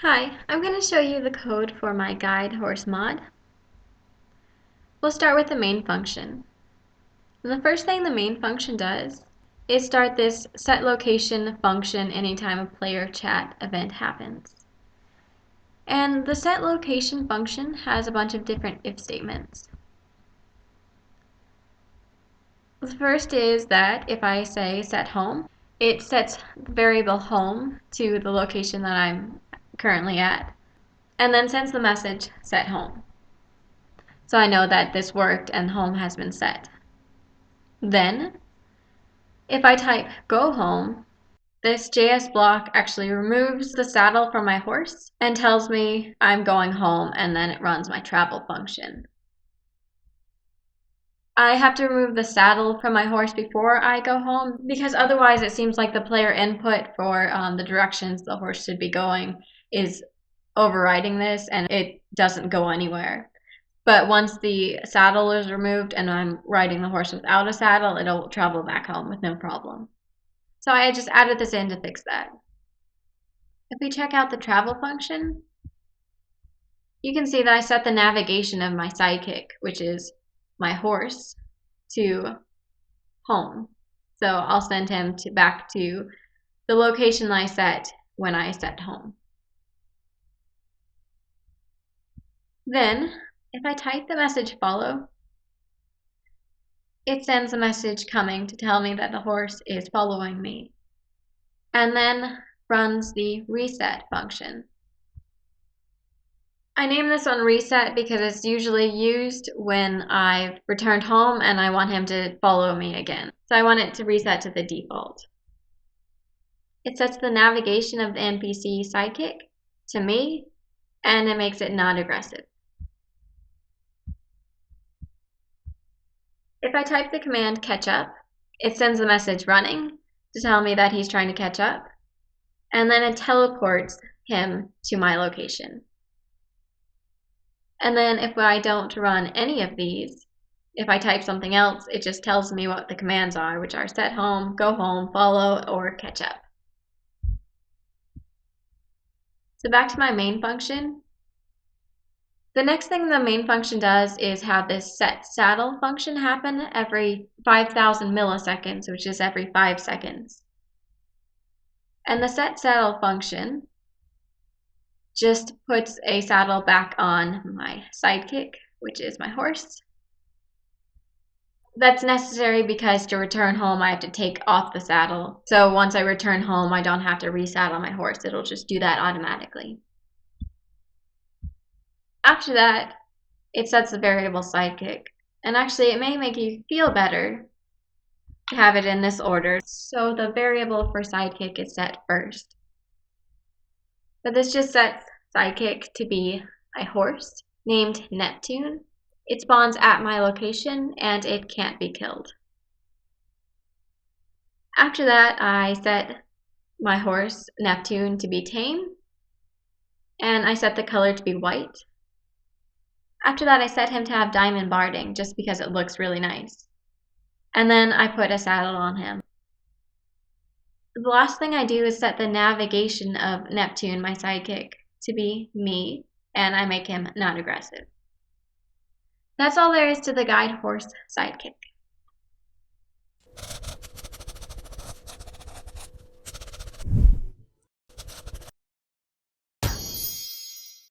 Hi, I'm going to show you the code for my guide horse mod. We'll start with the main function. And the first thing the main function does is start this set location function anytime a player chat event happens. And the set location function has a bunch of different if statements. The first is that if I say set home, it sets the variable home to the location that I'm currently at, and then sends the message set home. So I know that this worked and home has been set. Then, if I type go home, this JS block actually removes the saddle from my horse and tells me I'm going home, and then it runs my travel function. I have to remove the saddle from my horse before I go home because otherwise it seems like the player input for the directions the horse should be going is overriding this and it doesn't go anywhere. But once the saddle is removed and I'm riding the horse without a saddle, it'll travel back home with no problem. So I just added this in to fix that. If we check out the travel function, you can see that I set the navigation of my sidekick, which is my horse, to home. So I'll send him back to the location I set when I set home. Then, if I type the message follow, it sends a message coming to tell me that the horse is following me, and then runs the reset function. I name this one reset because it's usually used when I've returned home and I want him to follow me again. So I want it to reset to the default. It sets the navigation of the NPC sidekick to me, and it makes it not aggressive. If I type the command catch up, it sends a message running to tell me that he's trying to catch up, and then it teleports him to my location. And then if I don't run any of these, if I type something else, it just tells me what the commands are, which are set home, go home, follow, or catch up. So back to my main function. The next thing the main function does is have this set saddle function happen every 5,000 milliseconds, which is every 5 seconds. And the set saddle function just puts a saddle back on my sidekick, which is my horse. That's necessary because to return home I have to take off the saddle. So once I return home I don't have to resaddle my horse, it'll just do that automatically. After that, it sets the variable sidekick. And actually it may make you feel better to have it in this order. So the variable for sidekick is set first. But this just sets sidekick to be a horse named Neptune. It spawns at my location and it can't be killed. After that, I set my horse Neptune to be tame, and I set the color to be white. After that, I set him to have diamond barding just because it looks really nice. And then I put a saddle on him. The last thing I do is set the navigation of Neptune, my sidekick, to be me, and I make him not aggressive. That's all there is to the guide horse sidekick.